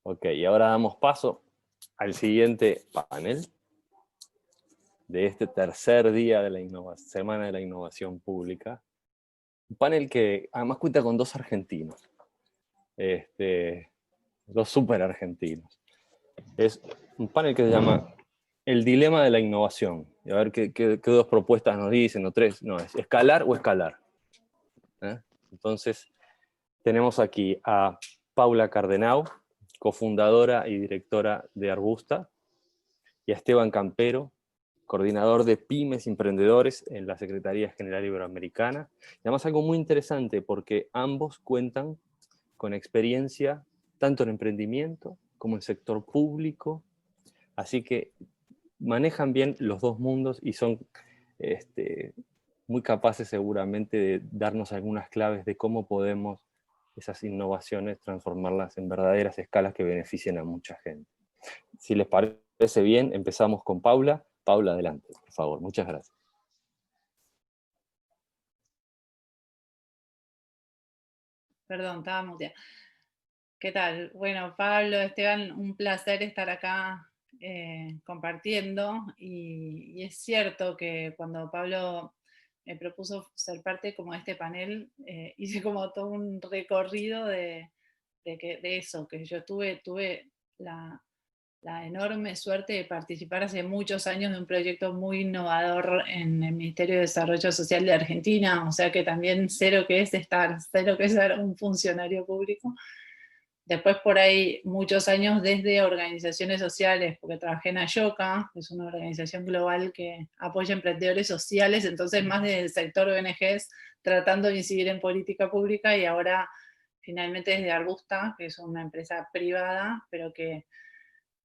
Ok, y ahora damos paso al siguiente panel de este tercer día de la Semana de la Innovación Pública. Un panel que además cuenta con dos argentinos, dos súper argentinos. Es un panel que se llama El Dilema de la Innovación. Y a ver qué dos propuestas nos dicen, o tres. No, es escalar o escalar. Entonces, tenemos aquí a Paula Cardenau, cofundadora y directora de Arbusta, y a Esteban Campero, coordinador de Pymes Emprendedores en la Secretaría General Iberoamericana. Y además algo muy interesante, porque ambos cuentan con experiencia tanto en emprendimiento como en sector público, así que manejan bien los dos mundos y son muy capaces seguramente de darnos algunas claves de cómo podemos esas innovaciones transformarlas en verdaderas escalas que beneficien a mucha gente. Si les parece bien, empezamos con Paula. Paula, adelante, por favor. Muchas gracias. Perdón, estaba muteada. ¿Qué tal? Bueno, Pablo, Esteban, un placer estar acá compartiendo. Y es cierto que cuando Pablo me propuso ser parte como de este panel, hice como todo un recorrido de eso, que yo tuve la enorme suerte de participar hace muchos años de un proyecto muy innovador en el Ministerio de Desarrollo Social de Argentina, o sea que también sé lo que es ser un funcionario público. Después por ahí muchos años desde organizaciones sociales, porque trabajé en Ayoca, que es una organización global que apoya emprendedores sociales, entonces más del sector ONGs, tratando de incidir en política pública, y ahora finalmente desde Arbusta, que es una empresa privada, pero que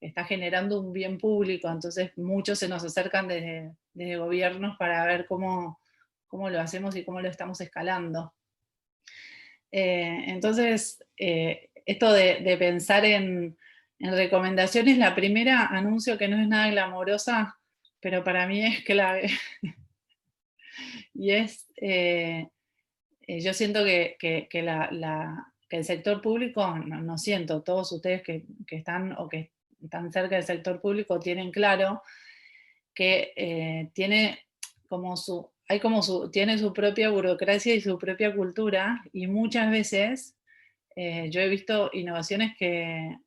está generando un bien público, entonces muchos se nos acercan desde gobiernos para ver cómo lo hacemos y cómo lo estamos escalando. Entonces, esto de pensar en recomendaciones, la primera anuncio que no es nada glamorosa, pero para mí es clave. Y es, yo siento que el sector público, no siento, todos ustedes que están o que están cerca del sector público tienen claro que tiene su propia burocracia y su propia cultura, y muchas veces yo he visto innovaciones que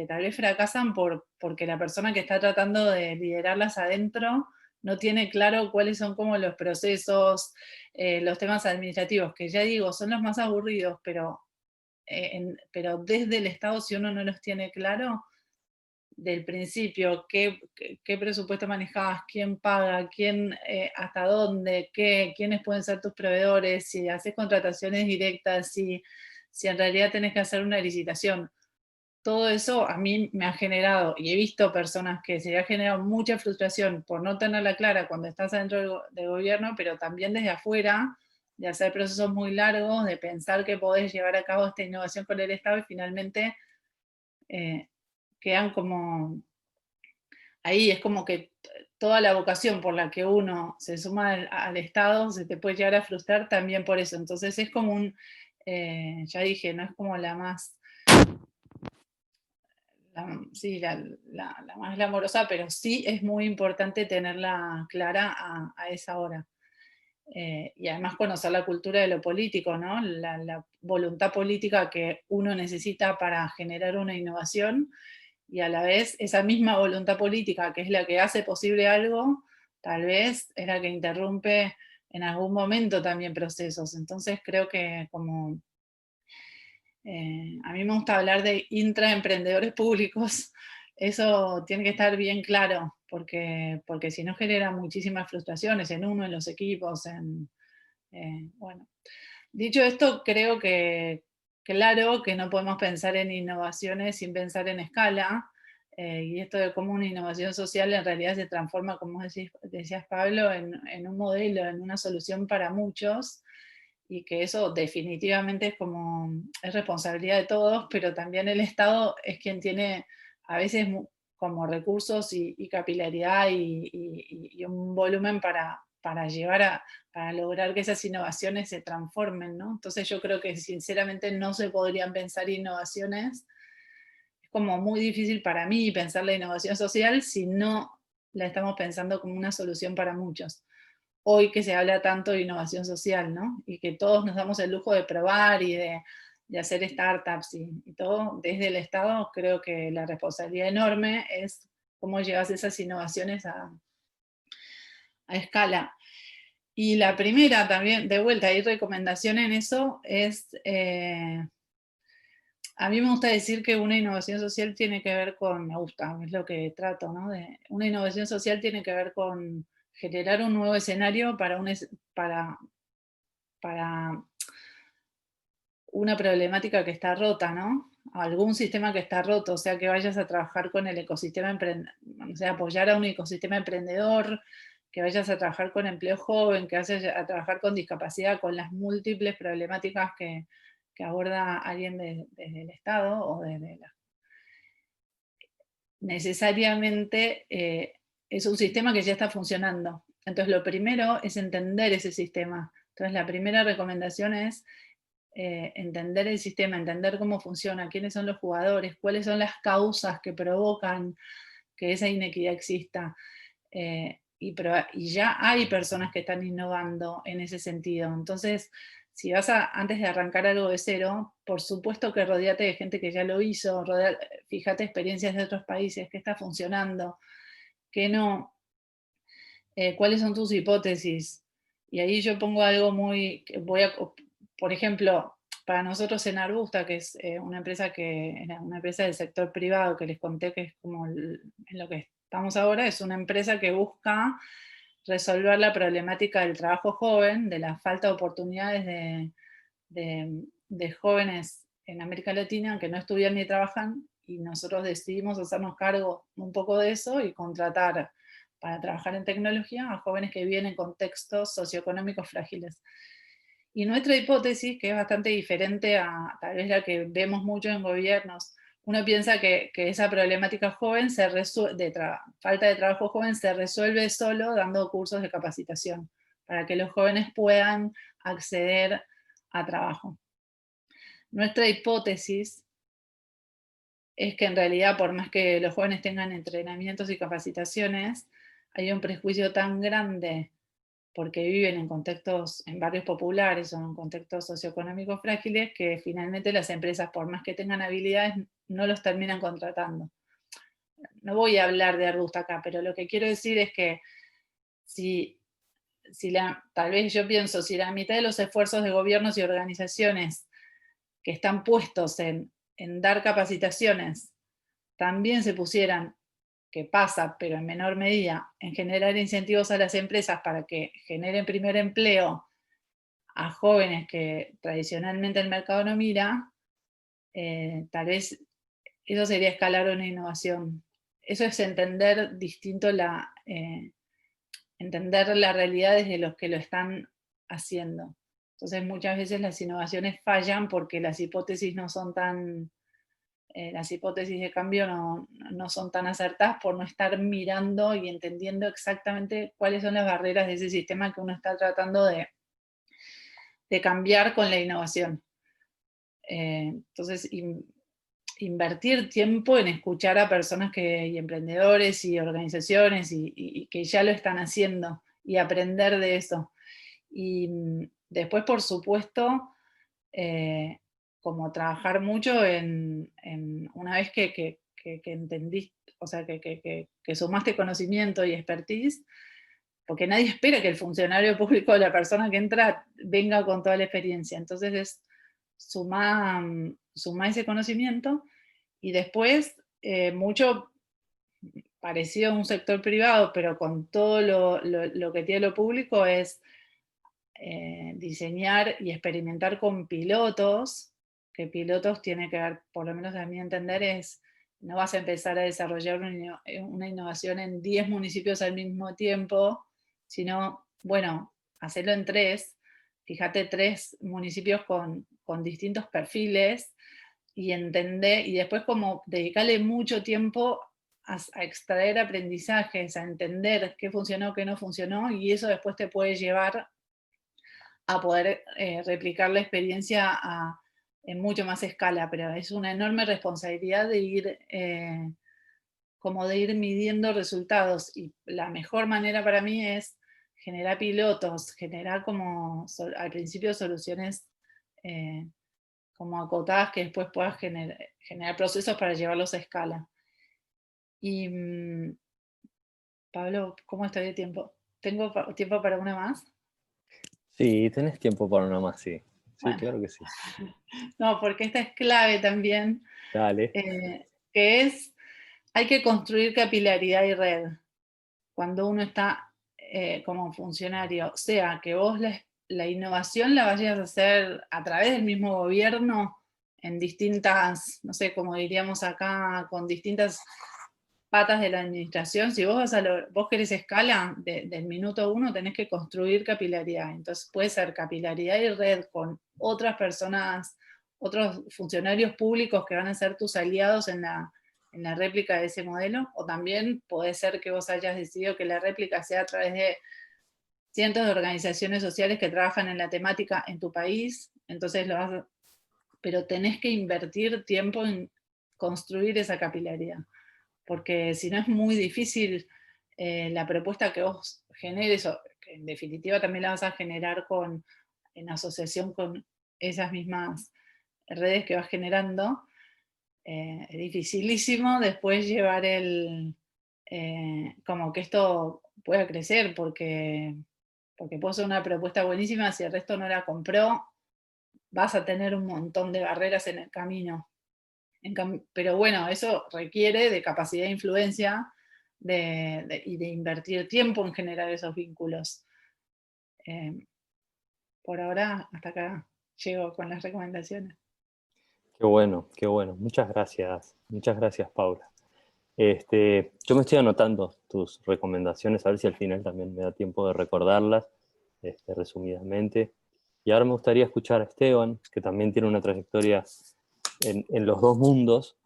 tal vez fracasan porque la persona que está tratando de liderarlas adentro no tiene claro cuáles son como los procesos, los temas administrativos, que ya digo, son los más aburridos, pero desde el Estado, si uno no los tiene claro, del principio, qué presupuesto manejabas, quién paga, hasta dónde, quiénes pueden ser tus proveedores, si haces contrataciones directas, si en realidad tenés que hacer una licitación. Todo eso a mí me ha generado, y he visto personas que se ha generado mucha frustración por no tenerla clara cuando estás adentro del gobierno, pero también desde afuera, de hacer procesos muy largos, de pensar que podés llevar a cabo esta innovación con el Estado y finalmente eh, quedan como ahí. Es como que toda la vocación por la que uno se suma al Estado se te puede llegar a frustrar también por eso. Entonces es como ya dije, no es como sí, la más glamorosa, pero sí es muy importante tenerla clara a esa hora. Y además conocer la cultura de lo político, ¿no? La voluntad política que uno necesita para generar una innovación, y a la vez esa misma voluntad política, que es la que hace posible algo, tal vez es la que interrumpe en algún momento también procesos. Entonces creo que a mí me gusta hablar de intraemprendedores públicos, eso tiene que estar bien claro, porque si no genera muchísimas frustraciones en uno, en los equipos, bueno. Dicho esto, creo que claro que no podemos pensar en innovaciones sin pensar en escala, y esto de cómo una innovación social en realidad se transforma, como decías Pablo, en un modelo, en una solución para muchos, y que eso definitivamente es responsabilidad de todos, pero también el Estado es quien tiene a veces como recursos y capilaridad y un volumen para lograr que esas innovaciones se transformen, ¿no? Entonces yo creo que sinceramente no se podrían pensar innovaciones. Es como muy difícil para mí pensar la innovación social si no la estamos pensando como una solución para muchos. Hoy que se habla tanto de innovación social, ¿no? Y que todos nos damos el lujo de probar y de hacer startups y todo, desde el Estado, creo que la responsabilidad enorme es cómo llevas esas innovaciones a escala. Y la primera también, de vuelta, hay recomendación en eso, es, a mí me gusta decir que una innovación social tiene que ver con, me gusta, es lo que trato, ¿no? Una innovación social tiene que ver con generar un nuevo escenario para una problemática que está rota, ¿no? Algún sistema que está roto, o sea, que vayas a trabajar con el ecosistema, o sea, apoyar a un ecosistema emprendedor, que vayas a trabajar con empleo joven, que vayas a trabajar con discapacidad, con las múltiples problemáticas que aborda alguien desde el Estado o desde la... Necesariamente es un sistema que ya está funcionando. Entonces, lo primero es entender ese sistema. Entonces, la primera recomendación es entender el sistema, entender cómo funciona, quiénes son los jugadores, cuáles son las causas que provocan que esa inequidad exista. Y ya hay personas que están innovando en ese sentido. Entonces, si antes de arrancar algo de cero, por supuesto que rodeate de gente que ya lo hizo, fíjate experiencias de otros países, qué está funcionando, qué no, cuáles son tus hipótesis. Y ahí yo pongo algo por ejemplo, para nosotros en Arbusta, que es una empresa una empresa del sector privado, que les conté que es como en lo que estamos ahora, es una empresa que busca resolver la problemática del trabajo joven, de la falta de oportunidades de jóvenes en América Latina que no estudian ni trabajan, y nosotros decidimos hacernos cargo un poco de eso y contratar para trabajar en tecnología a jóvenes que viven en contextos socioeconómicos frágiles. Y nuestra hipótesis, que es bastante diferente a tal vez la que vemos mucho en gobiernos, uno piensa que esa problemática joven falta de trabajo joven se resuelve solo dando cursos de capacitación, para que los jóvenes puedan acceder a trabajo. Nuestra hipótesis es que en realidad, por más que los jóvenes tengan entrenamientos y capacitaciones, hay un prejuicio tan grande porque viven en contextos, en barrios populares o en contextos socioeconómicos frágiles, que finalmente las empresas, por más que tengan habilidades, no los terminan contratando. No voy a hablar de Arbusta acá, pero lo que quiero decir es que tal vez yo pienso, si la mitad de los esfuerzos de gobiernos y organizaciones que están puestos en dar capacitaciones también se pusieran, que pasa, pero en menor medida, en generar incentivos a las empresas para que generen primer empleo a jóvenes que tradicionalmente el mercado no mira, tal vez eso sería escalar una innovación. Eso es entender distinto entender la realidad desde los que lo están haciendo. Entonces muchas veces las innovaciones fallan porque las hipótesis no son tan, las hipótesis de cambio no son tan acertadas por no estar mirando y entendiendo exactamente cuáles son las barreras de ese sistema que uno está tratando de cambiar con la innovación. Entonces, invertir tiempo en escuchar a personas y emprendedores y organizaciones y que ya lo están haciendo y aprender de eso. Y después, por supuesto, como trabajar mucho en una vez que entendiste, o sea, que sumaste conocimiento y expertise, porque nadie espera que el funcionario público o la persona que entra venga con toda la experiencia. Entonces es sumar ese conocimiento y después mucho parecido a un sector privado, pero con todo lo que tiene lo público, es diseñar y experimentar con pilotos, que pilotos tiene que ver, por lo menos a mi entender, no vas a empezar a desarrollar una innovación en 10 municipios al mismo tiempo, sino, bueno, hacerlo en 3, fíjate 3 municipios con distintos perfiles y entender, y después como dedicarle mucho tiempo a extraer aprendizajes, a entender qué funcionó, qué no funcionó, y eso después te puede llevar a poder replicar la experiencia en mucho más escala, pero es una enorme responsabilidad de ir, como de ir midiendo resultados. Y la mejor manera para mí es generar pilotos, generar como al principio soluciones eh, como acotadas que después puedas generar procesos para llevarlos a escala. Y Pablo, ¿cómo estoy de tiempo? ¿Tengo tiempo para una más? Sí, tenés tiempo para una más, sí. Sí, Bueno, claro que sí. no, porque esta es clave también, Dale. que es, hay que construir capilaridad y red. Cuando uno está como funcionario, sea que vos la innovación la vayas a hacer a través del mismo gobierno en distintas, no sé, como diríamos acá, con distintas patas de la administración, si vos, vos querés escala, del minuto uno tenés que construir capilaridad. Entonces puede ser capilaridad y red con otras personas, otros funcionarios públicos que van a ser tus aliados en la réplica de ese modelo, o también puede ser que vos hayas decidido que la réplica sea a través de cientos de organizaciones sociales que trabajan en la temática en tu país, entonces pero tenés que invertir tiempo en construir esa capilaridad, porque si no es muy difícil la propuesta que vos generes, o que en definitiva también la vas a generar en asociación con esas mismas redes que vas generando, es dificilísimo después llevar como que esto pueda crecer, porque puede ser una propuesta buenísima, si el resto no la compró, vas a tener un montón de barreras en el camino. Pero bueno, eso requiere de capacidad de influencia y de invertir tiempo en generar esos vínculos. Eh, por ahora, hasta acá llego con las recomendaciones. Qué bueno, qué bueno. Muchas gracias, Paula. Yo me estoy anotando tus recomendaciones, a ver si al final también me da tiempo de recordarlas, resumidamente. Y ahora me gustaría escuchar a Esteban, que también tiene una trayectoria en los dos mundos,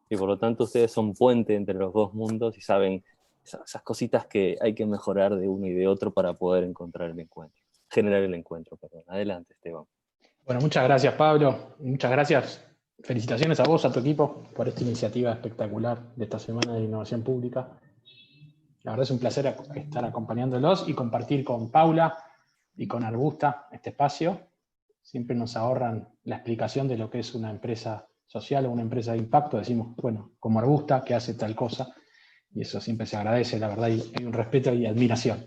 y por lo tanto ustedes son puente entre los dos mundos y saben esas cositas que hay que mejorar de uno y de otro para poder encontrar el encuentro, generar el encuentro, perdón. Adelante, Esteban. Bueno, muchas gracias, Pablo. Muchas gracias. Felicitaciones a vos, a tu equipo, por esta iniciativa espectacular de esta Semana de Innovación Pública. La verdad es un placer estar acompañándolos y compartir con Paula y con Arbusta este espacio. Siempre nos ahorran la explicación de lo que es una empresa social o una empresa de impacto. Decimos, bueno, como Arbusta, que hace tal cosa. Y eso siempre se agradece, la verdad, hay un respeto y admiración.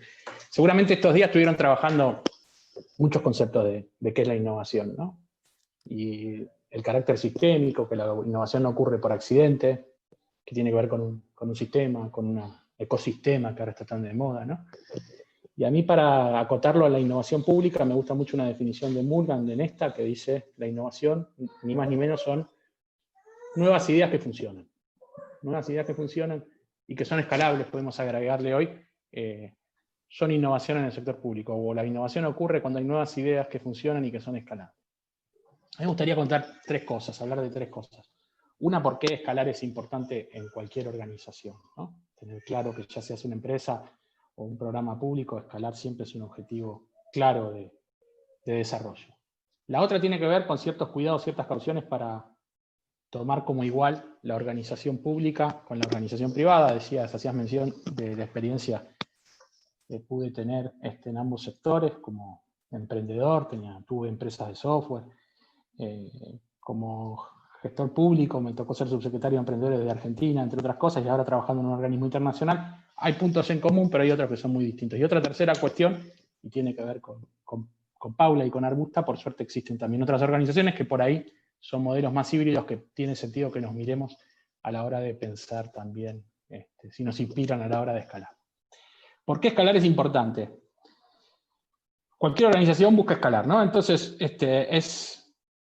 Seguramente estos días estuvieron trabajando muchos conceptos de qué es la innovación, ¿no? Y el carácter sistémico, que la innovación no ocurre por accidente, que tiene que ver con un sistema, con un ecosistema que ahora está tan de moda, ¿no? Y a mí, para acotarlo a la innovación pública, me gusta mucho una definición de Mulgan, de Nesta, que dice: la innovación, ni más ni menos, son nuevas ideas que funcionan. Nuevas ideas que funcionan y que son escalables, podemos agregarle hoy, son innovación en el sector público, o la innovación ocurre cuando hay nuevas ideas que funcionan y que son escalables. A mí me gustaría contar hablar de tres cosas. Una, por qué escalar es importante en cualquier organización, ¿no? Tener claro que ya seas una empresa o un programa público, escalar siempre es un objetivo claro de desarrollo. La otra tiene que ver con ciertos cuidados, ciertas cauciones para tomar como igual la organización pública con la organización privada. Hacías mención de la experiencia que pude tener en ambos sectores, como emprendedor, tuve empresas de software, como gestor público, me tocó ser subsecretario de Emprendedores de Argentina, entre otras cosas, y ahora trabajando en un organismo internacional. Hay puntos en común, pero hay otros que son muy distintos. Y otra tercera cuestión, y tiene que ver con Paula y con Arbusta, por suerte existen también otras organizaciones que por ahí son modelos más híbridos que tiene sentido que nos miremos a la hora de pensar también, si nos inspiran a la hora de escalar. ¿Por qué escalar es importante? Cualquier organización busca escalar, ¿no? Entonces, es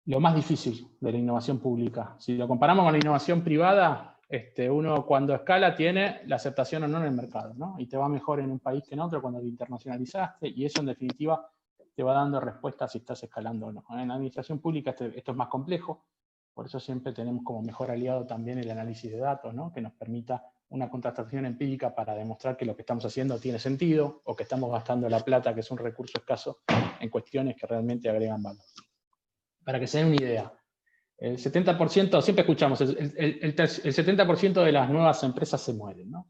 lo más difícil de la innovación pública. Si lo comparamos con la innovación privada, uno cuando escala tiene la aceptación o no en el mercado, ¿no? Y te va mejor en un país que en otro cuando te internacionalizaste, y eso en definitiva te va dando respuesta si estás escalando o no. En la administración pública esto es más complejo, por eso siempre tenemos como mejor aliado también el análisis de datos, ¿no? Que nos permita una contratación empírica para demostrar que lo que estamos haciendo tiene sentido, o que estamos gastando la plata, que es un recurso escaso, en cuestiones que realmente agregan valor. Para que se den una idea, El 70%, siempre escuchamos, el 70% de las nuevas empresas se mueren, ¿no?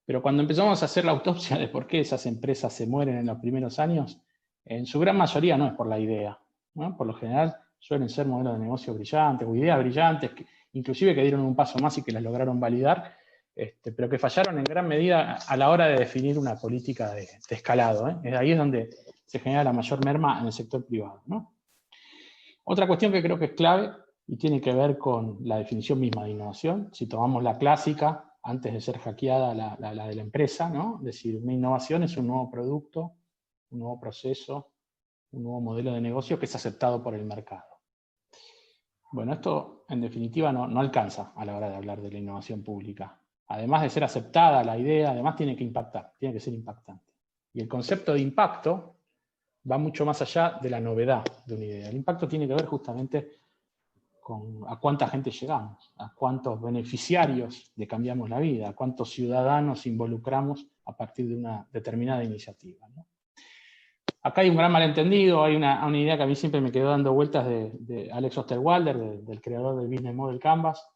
Pero cuando empezamos a hacer la autopsia de por qué esas empresas se mueren en los primeros años, en su gran mayoría no es por la idea, ¿no? Por lo general suelen ser modelos de negocio brillantes o ideas brillantes, inclusive que dieron un paso más y que las lograron validar, pero que fallaron en gran medida a la hora de definir una política de escalado, ¿eh? Ahí es donde se genera la mayor merma en el sector privado, ¿no? Otra cuestión que creo que es clave y tiene que ver con la definición misma de innovación. Si tomamos la clásica, antes de ser hackeada la de la empresa, ¿no? Es decir, una innovación es un nuevo producto, un nuevo proceso, un nuevo modelo de negocio que es aceptado por el mercado. Bueno, esto en definitiva no alcanza a la hora de hablar de la innovación pública. Además de ser aceptada la idea, además tiene que impactar, tiene que ser impactante. Y el concepto de impacto va mucho más allá de la novedad de una idea. El impacto tiene que ver justamente con a cuánta gente llegamos, a cuántos beneficiarios le cambiamos la vida, a cuántos ciudadanos involucramos a partir de una determinada iniciativa, ¿no? Acá hay un gran malentendido, hay una idea que a mí siempre me quedó dando vueltas de Alex Osterwalder, del creador del Business Model Canvas,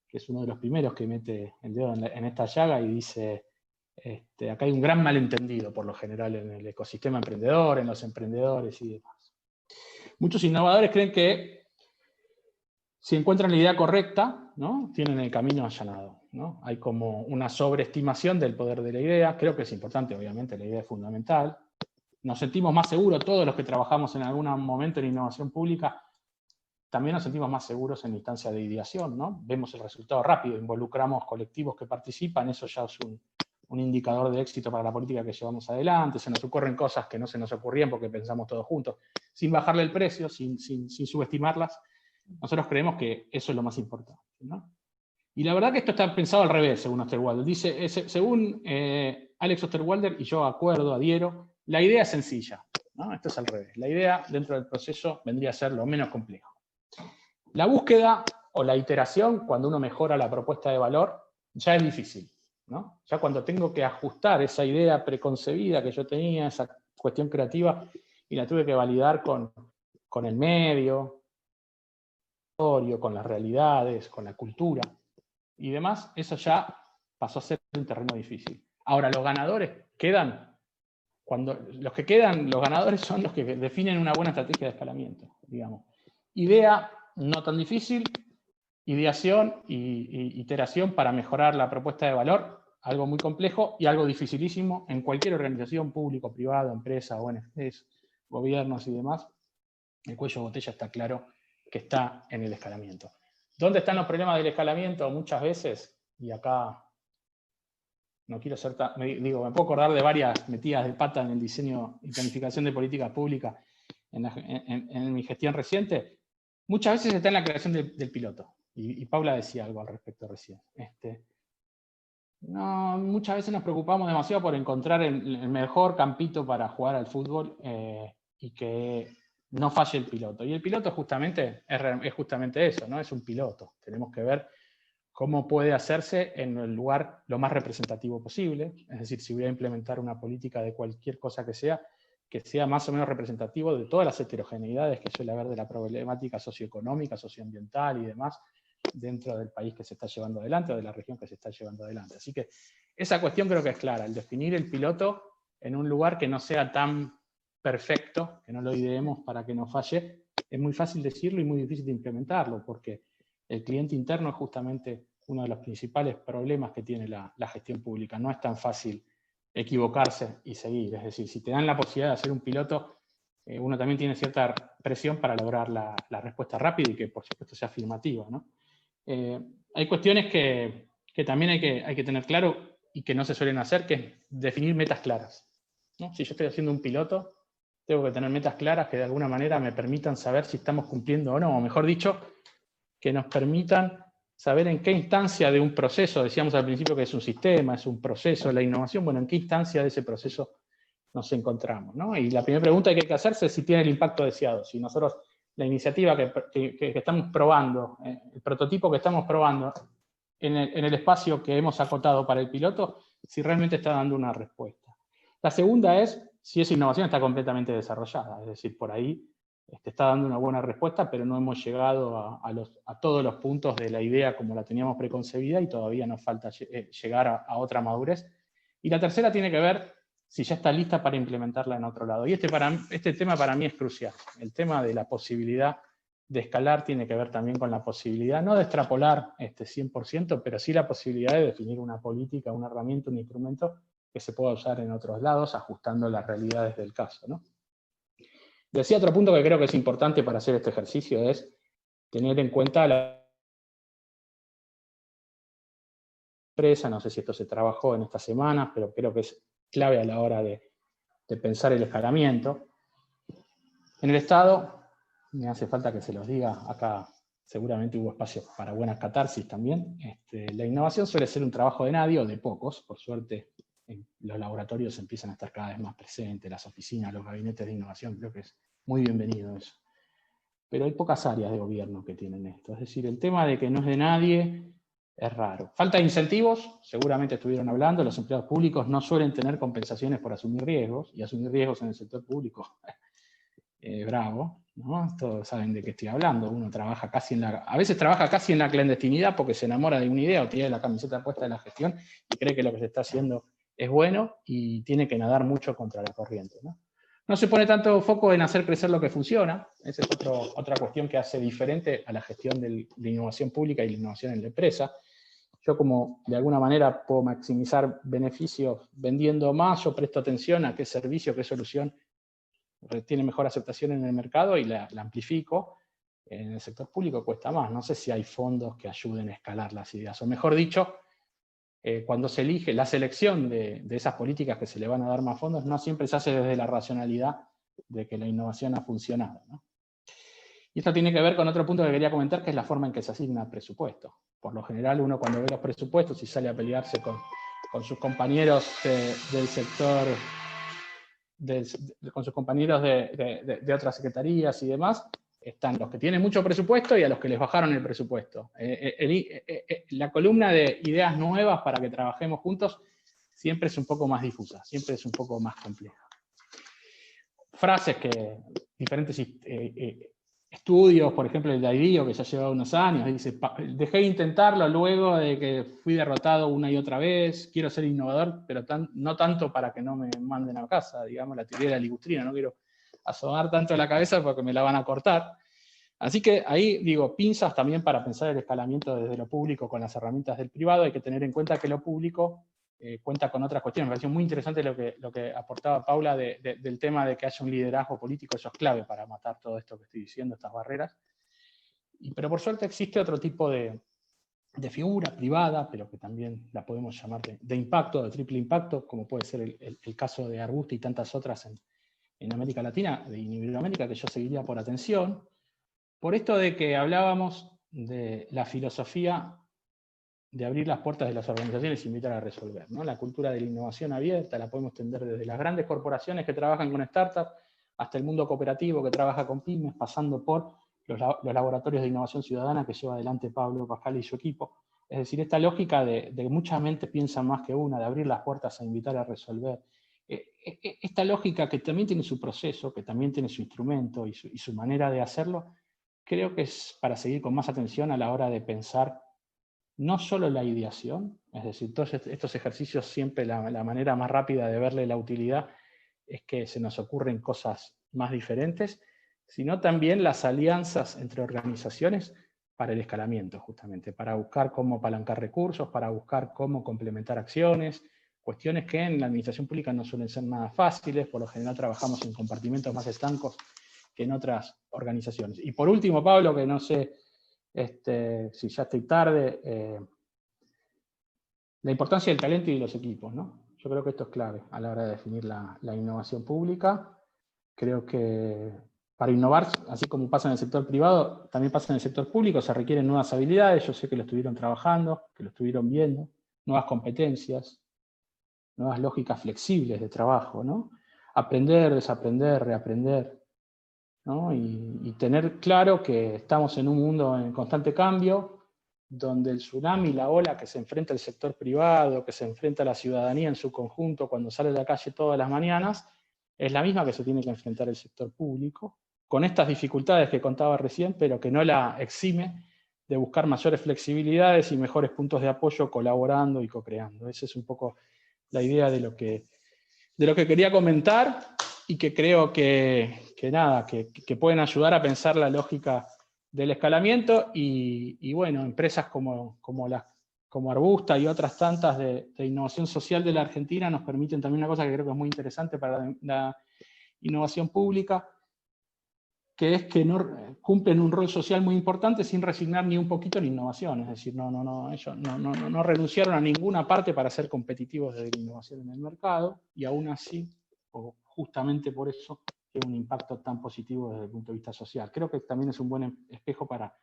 que es uno de los primeros que mete el dedo en esta llaga y dice, acá hay un gran malentendido por lo general en el ecosistema emprendedor, en los emprendedores y demás. Muchos innovadores creen que si encuentran la idea correcta, ¿no? Tienen el camino allanado, ¿no? Hay como una sobreestimación del poder de la idea. Creo que es importante, obviamente, la idea es fundamental. Nos sentimos más seguros, todos los que trabajamos en algún momento en innovación pública, también nos sentimos más seguros en la instancia de ideación, ¿no? Vemos el resultado rápido, involucramos colectivos que participan, eso ya es un indicador de éxito para la política que llevamos adelante. Se nos ocurren cosas que no se nos ocurrían porque pensamos todos juntos, sin bajarle el precio, sin subestimarlas. Nosotros creemos que eso es lo más importante, ¿no? Y la verdad que esto está pensado al revés, según Osterwalder. Dice, según Alex Osterwalder, y yo adhiero, la idea es sencilla, ¿no? Esto es al revés. La idea dentro del proceso vendría a ser lo menos complejo. La búsqueda o la iteración, cuando uno mejora la propuesta de valor, ya es difícil, ¿no? Ya cuando tengo que ajustar esa idea preconcebida que yo tenía, esa cuestión creativa, y la tuve que validar con el medio, con las realidades, con la cultura y demás, eso ya pasó a ser un terreno difícil. Ahora, los ganadores quedan, los ganadores son los que definen una buena estrategia de escalamiento, digamos. Idea no tan difícil, ideación y iteración para mejorar la propuesta de valor, algo muy complejo y algo dificilísimo en cualquier organización público, privada, empresa, ONGs, gobiernos y demás. El cuello de botella está claro que está en el escalamiento. ¿Dónde están los problemas del escalamiento? Muchas veces, y acá no quiero ser tan, me puedo acordar de varias metidas de pata en el diseño y planificación de políticas públicas en mi gestión reciente. Muchas veces está en la creación del piloto. Y Paula decía algo al respecto recién. Muchas veces nos preocupamos demasiado por encontrar el mejor campito para jugar al fútbol y que no falle el piloto. Y el piloto justamente es justamente eso, ¿no? Es un piloto. Tenemos que ver cómo puede hacerse en el lugar lo más representativo posible. Es decir, si voy a implementar una política de cualquier cosa que sea más o menos representativo de todas las heterogeneidades que suele haber de la problemática socioeconómica, socioambiental y demás dentro del país que se está llevando adelante o de la región que se está llevando adelante. Así que esa cuestión creo que es clara, el definir el piloto en un lugar que no sea tan perfecto, que no lo ideemos para que no falle, es muy fácil decirlo y muy difícil de implementarlo, porque el cliente interno es justamente uno de los principales problemas que tiene la gestión pública. No es tan fácil equivocarse y seguir. Es decir, si te dan la posibilidad de hacer un piloto, uno también tiene cierta presión para lograr la respuesta rápida y que por supuesto sea afirmativa, ¿no? Hay cuestiones que también hay que tener claro y que no se suelen hacer, que es definir metas claras, ¿no? Si yo estoy haciendo un piloto, tengo que tener metas claras que de alguna manera me permitan saber si estamos cumpliendo o no, o mejor dicho, que nos permitan saber en qué instancia de un proceso, decíamos al principio que es un sistema, es un proceso, la innovación, bueno, en qué instancia de ese proceso nos encontramos, ¿no? Y la primera pregunta que hay que hacerse es si tiene el impacto deseado, si nosotros, la iniciativa que estamos probando, el prototipo que estamos probando en el espacio que hemos acotado para el piloto, si realmente está dando una respuesta. La segunda es si esa innovación está completamente desarrollada, es decir, por ahí está dando una buena respuesta, pero no hemos llegado a todos los puntos de la idea como la teníamos preconcebida y todavía nos falta llegar a otra madurez. Y la tercera tiene que ver si ya está lista para implementarla en otro lado. Y este tema para mí es crucial. El tema de la posibilidad de escalar tiene que ver también con la posibilidad, no de extrapolar 100%, pero sí la posibilidad de definir una política, una herramienta, un instrumento que se pueda usar en otros lados, ajustando las realidades del caso, ¿no? Decía otro punto que creo que es importante para hacer este ejercicio, es tener en cuenta la empresa. No sé si esto se trabajó en estas semanas, pero creo que es clave a la hora de pensar el escalamiento. En el Estado, me hace falta que se los diga, acá seguramente hubo espacio para buenas catarsis también. La innovación suele ser un trabajo de nadie o de pocos, por suerte los laboratorios empiezan a estar cada vez más presentes, las oficinas, los gabinetes de innovación, creo que es muy bienvenido eso. Pero hay pocas áreas de gobierno que tienen esto. Es decir, el tema de que no es de nadie es raro. Falta de incentivos, seguramente estuvieron hablando, los empleados públicos no suelen tener compensaciones por asumir riesgos, y asumir riesgos en el sector público, bravo, ¿no? Todos saben de qué estoy hablando. Uno trabaja a veces trabaja casi en la clandestinidad porque se enamora de una idea o tiene la camiseta puesta de la gestión y cree que lo que se está haciendo es bueno y tiene que nadar mucho contra la corriente, ¿no? No se pone tanto foco en hacer crecer lo que funciona. Esa es otra cuestión que hace diferente a la gestión de innovación pública y la innovación en la empresa. Yo, como de alguna manera puedo maximizar beneficios vendiendo más, yo presto atención a qué servicio, qué solución tiene mejor aceptación en el mercado y la amplifico. En el sector público cuesta más. No sé si hay fondos que ayuden a escalar las ideas. O mejor dicho, cuando se elige la selección de esas políticas que se le van a dar más fondos, no siempre se hace desde la racionalidad de que la innovación ha funcionado, ¿no? Y esto tiene que ver con otro punto que quería comentar, que es la forma en que se asigna presupuesto. Por lo general, uno cuando ve los presupuestos y sale a pelearse con sus compañeros del sector, con sus compañeros de otras secretarías y demás, están los que tienen mucho presupuesto y a los que les bajaron el presupuesto. La columna de ideas nuevas para que trabajemos juntos siempre es un poco más difusa, siempre es un poco más compleja. Frases que diferentes estudios, por ejemplo el de IDEO, que ya lleva unos años, dice: dejé de intentarlo luego de que fui derrotado una y otra vez, quiero ser innovador, pero no tanto para que no me manden a casa, digamos, la teoría de la ligustrina, no quiero asomar tanto la cabeza porque me la van a cortar. Así que ahí, digo, pinzas también para pensar el escalamiento desde lo público con las herramientas del privado. Hay que tener en cuenta que lo público cuenta con otras cuestiones. Me pareció muy interesante lo que aportaba Paula del tema de que haya un liderazgo político. Eso es clave para matar todo esto que estoy diciendo, estas barreras. Pero por suerte existe otro tipo de figura privada, pero que también la podemos llamar de impacto, de triple impacto, como puede ser el caso de Argusta y tantas otras en América Latina y en Iberoamérica, que yo seguiría por atención. Por esto de que hablábamos de la filosofía de abrir las puertas de las organizaciones e invitar a resolver, ¿no? La cultura de la innovación abierta la podemos tender desde las grandes corporaciones que trabajan con startups hasta el mundo cooperativo que trabaja con pymes, pasando por los laboratorios de innovación ciudadana que lleva adelante Pablo Pascal y su equipo. Es decir, esta lógica de mucha mente piensa más que una, de abrir las puertas a invitar a resolver. Esta lógica que también tiene su proceso, que también tiene su instrumento y su manera de hacerlo, creo que es para seguir con más atención a la hora de pensar no solo la ideación, es decir, todos estos ejercicios siempre la manera más rápida de verle la utilidad es que se nos ocurren cosas más diferentes, sino también las alianzas entre organizaciones para el escalamiento, justamente, para buscar cómo apalancar recursos, para buscar cómo complementar acciones, cuestiones que en la administración pública no suelen ser nada fáciles, por lo general trabajamos en compartimentos más estancos que en otras organizaciones. Y por último, Pablo, que no sé si ya estoy tarde, la importancia del talento y de los equipos, ¿no? Yo creo que esto es clave a la hora de definir la innovación pública. Creo que para innovar, así como pasa en el sector privado, también pasa en el sector público, se requieren nuevas habilidades. Yo sé que lo estuvieron trabajando, que lo estuvieron viendo, nuevas competencias, nuevas lógicas flexibles de trabajo, ¿no? Aprender, desaprender, reaprender, ¿no? Y tener claro que estamos en un mundo en constante cambio, donde el tsunami, la ola que se enfrenta el sector privado, que se enfrenta la ciudadanía en su conjunto cuando sale a la calle todas las mañanas, es la misma que se tiene que enfrentar el sector público, con estas dificultades que contaba recién, pero que no la exime de buscar mayores flexibilidades y mejores puntos de apoyo colaborando y co-creando. Esa es un poco la idea de lo que quería comentar y que creo que pueden ayudar a pensar la lógica del escalamiento y bueno, empresas como Arbusta y otras tantas de innovación social de la Argentina nos permiten también una cosa que creo que es muy interesante para la innovación pública, que es que cumplen un rol social muy importante sin resignar ni un poquito en innovación. Es decir, ellos no renunciaron a ninguna parte para ser competitivos desde la innovación en el mercado, y aún así, o justamente por eso, tiene un impacto tan positivo desde el punto de vista social. Creo que también es un buen espejo para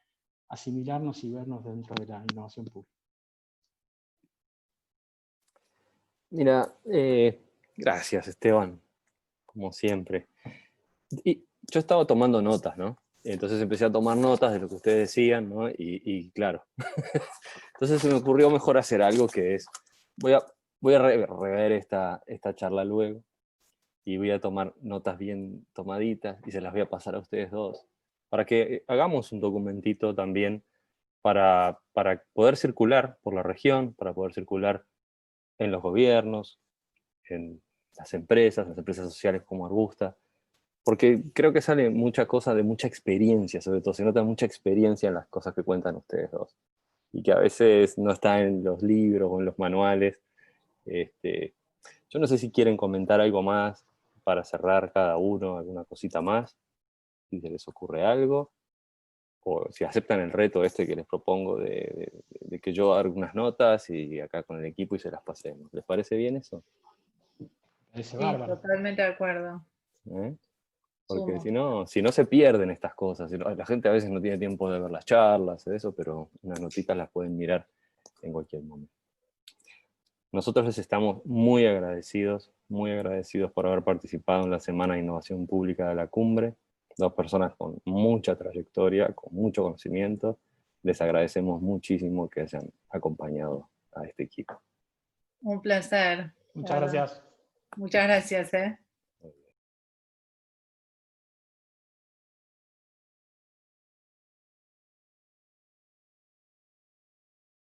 asimilarnos y vernos dentro de la innovación pública. Mira, gracias, Esteban, como siempre. Y yo estaba tomando notas, ¿no? Entonces empecé a tomar notas de lo que ustedes decían, ¿no? Y claro. Entonces se me ocurrió mejor hacer algo que es, voy a rever esta charla luego y voy a tomar notas bien tomaditas y se las voy a pasar a ustedes dos, para que hagamos un documentito también para poder circular por la región, para poder circular en los gobiernos, en las empresas sociales como Arbusta, porque creo que sale mucha cosa de mucha experiencia, sobre todo se nota mucha experiencia en las cosas que cuentan ustedes dos, y que a veces no está en los libros o en los manuales. Yo no sé si quieren comentar algo más para cerrar cada uno, alguna cosita más, si se les ocurre algo, o si aceptan el reto este que les propongo de que yo haga algunas notas y acá con el equipo y se las pasemos. ¿Les parece bien eso? Parece Sí, bárbaro. totalmente de acuerdo. Porque Sumo. si no se pierden estas cosas. La gente a veces no tiene tiempo de ver las charlas, de eso, pero unas notitas las pueden mirar en cualquier momento. Nosotros les estamos muy agradecidos por haber participado en la Semana de Innovación Pública de la Cumbre. Dos personas con mucha trayectoria, con mucho conocimiento. Les agradecemos muchísimo que hayan acompañado a este equipo. Un placer. Muchas gracias. Muchas gracias.